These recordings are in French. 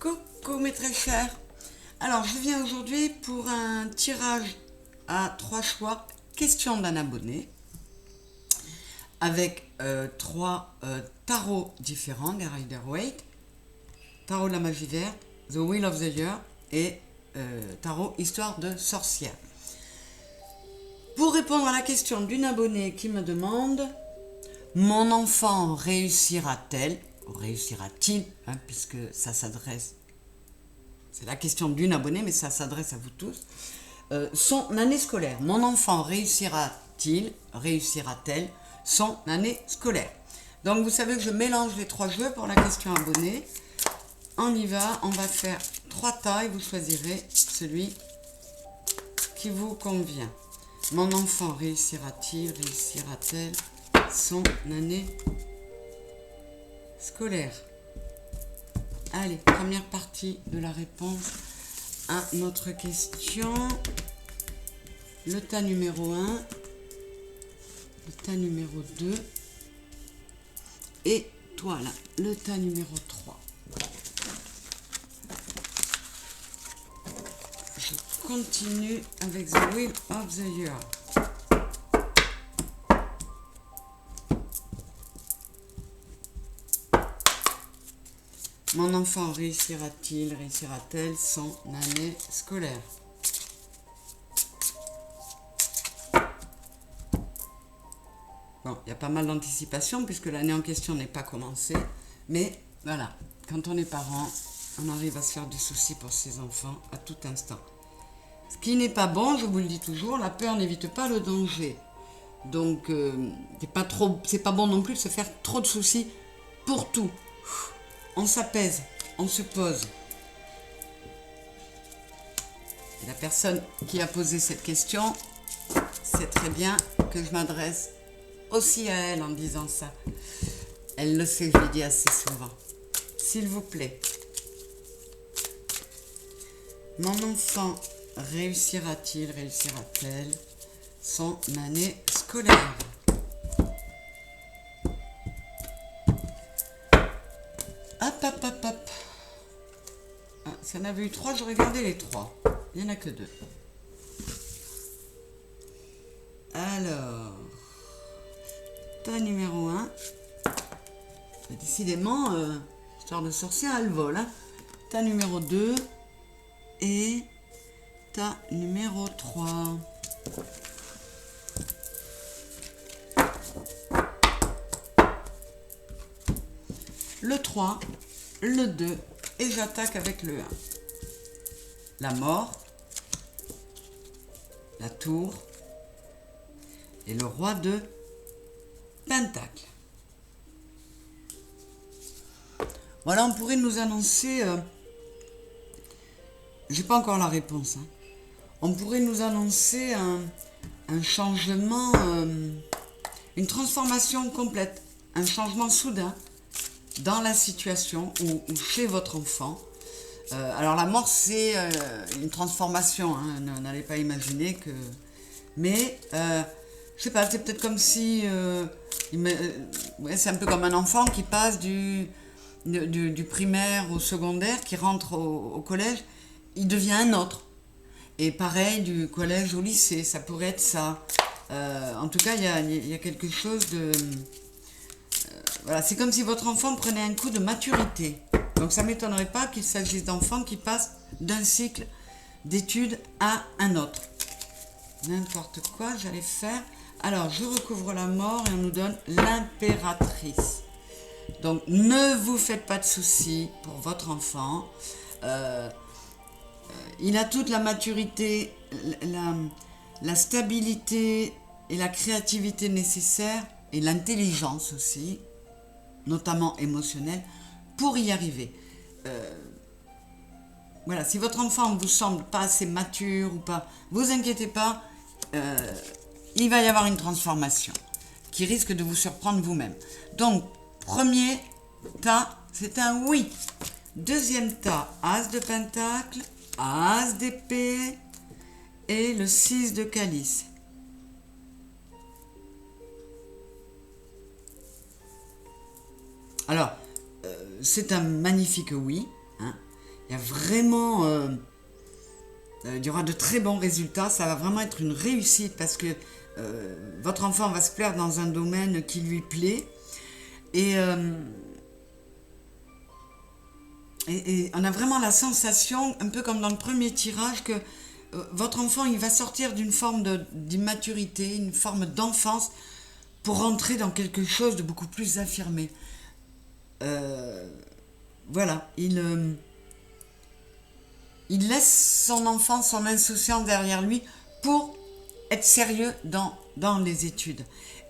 Coucou mes très chers. Alors je viens aujourd'hui pour un tirage à 3 choix, question d'un abonné, avec 3 tarots différents, des Rider-Waite, tarot de la magie verte, The Wheel of the Year et tarot histoire de sorcière. Pour répondre à la question d'une abonnée qui me demande: mon enfant réussira-t-elle, ou réussira-t-il, puisque ça s'adresse, c'est la question d'une abonnée, mais ça s'adresse à vous tous, son année scolaire. Mon enfant réussira-t-il, réussira-t-elle son année scolaire? Donc vous savez que je mélange les 3 jeux pour la question abonnée. On y va, on va faire 3 tas et vous choisirez celui qui vous convient. Mon enfant réussira-t-il, réussira-t-elle son année scolaire? Allez, première partie de la réponse à notre question. Le tas numéro 1, le tas numéro 2 et toi là, le tas numéro 3. Je continue avec The Wheel of the Year. Mon enfant réussira-t-il, réussira-t-elle son année scolaire? Bon, il y a pas mal d'anticipation puisque l'année en question n'est pas commencée. Mais voilà, quand on est parent, on arrive à se faire du souci pour ses enfants à tout instant. Ce qui n'est pas bon, je vous le dis toujours, la peur n'évite pas le danger. Donc, c'est pas bon non plus de se faire trop de soucis pour tout. On s'apaise, on se pose. Et la personne qui a posé cette question sait très bien que je m'adresse aussi à elle en disant ça. Elle le sait, je le dis assez souvent. S'il vous plaît, mon enfant réussira-t-il, réussira-t-elle son année scolaire? Hop, hop, hop, hop. Ah, si on avait eu 3, j'aurais gardé les 3. Il n'y en a que 2. Alors, tas numéro 1. Décidément, histoire de sorcière, elle vole. Tas numéro 2 et tas numéro 3. Le 3, le 2 et j'attaque avec le 1. La mort, la tour et le roi de Pentacle. Voilà, on pourrait nous annoncer, j'ai pas encore la réponse, on pourrait nous annoncer un changement, une transformation complète, un changement soudain dans la situation ou chez votre enfant. Alors la mort c'est une transformation, n'allez pas imaginer que... Mais je sais pas, c'est peut-être comme si... c'est un peu comme un enfant qui passe du primaire au secondaire, qui rentre au collège, il devient un autre. Et pareil, du collège au lycée, ça pourrait être ça. En tout cas, il y a quelque chose de... voilà, c'est comme si votre enfant prenait un coup de maturité. Donc ça ne m'étonnerait pas qu'il s'agisse d'enfants qui passent d'un cycle d'études à un autre. N'importe quoi, j'allais faire... Alors, je recouvre la mort et on nous donne l'impératrice. Donc, ne vous faites pas de soucis pour votre enfant. Il a toute la maturité, la stabilité et la créativité nécessaires, et l'intelligence aussi, notamment émotionnelle, pour y arriver. Voilà, si votre enfant vous semble pas assez mature ou pas, vous inquiétez pas, il va y avoir une transformation qui risque de vous surprendre vous-même. Donc, premier tas, c'est un oui. Deuxième tas, as de pentacle, as d'épée et le 6 de calice. Alors, c'est un magnifique oui. Il y a vraiment... il y aura de très bons résultats. Ça va vraiment être une réussite parce que votre enfant va se plaire dans un domaine qui lui plaît. Et on a vraiment la sensation, un peu comme dans le premier tirage, que votre enfant, il va sortir d'une forme d'immaturité, une forme d'enfance, pour rentrer dans quelque chose de beaucoup plus affirmé. Voilà, il laisse son enfance, son insouciance derrière lui pour être sérieux dans les études.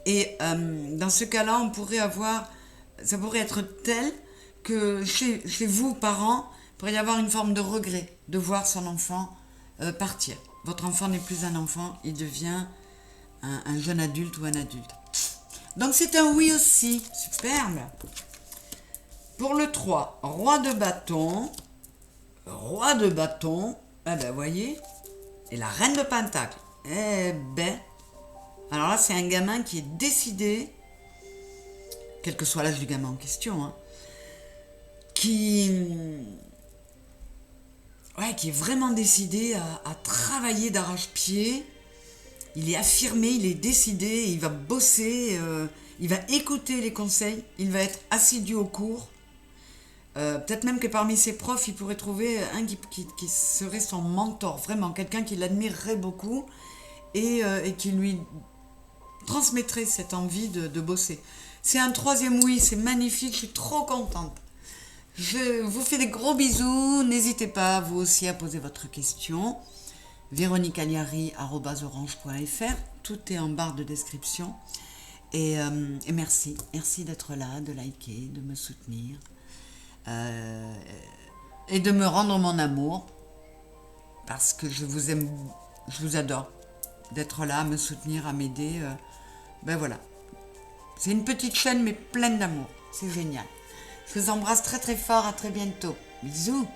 Et dans ce cas-là, ça pourrait être tel que chez vous, parents, il pourrait y avoir une forme de regret de voir son enfant partir. Votre enfant n'est plus un enfant, il devient un jeune adulte ou un adulte. Donc c'est un oui aussi, superbe. Pour le 3, roi de bâton, eh ben voyez, et la reine de pentacle. Eh ben, alors là c'est un gamin qui est décidé, quel que soit l'âge du gamin en question, hein, qui est vraiment décidé à travailler d'arrache-pied. Il est affirmé, il est décidé, il va bosser, il va écouter les conseils, il va être assidu aux cours. Peut-être même que parmi ses profs, il pourrait trouver un qui serait son mentor, vraiment, quelqu'un qui l'admirerait beaucoup et qui lui transmettrait cette envie de bosser. C'est un 3e oui, c'est magnifique, je suis trop contente. Je vous fais des gros bisous, n'hésitez pas vous aussi à poser votre question. véroniquealiari@orange.fr, tout est en barre de description. Et merci d'être là, de liker, de me soutenir. Et de me rendre mon amour parce que je vous aime, je vous adore d'être là, à me soutenir, à m'aider. Ben voilà, c'est une petite chaîne mais pleine d'amour, c'est génial. Je vous embrasse très très fort, à très bientôt, bisous.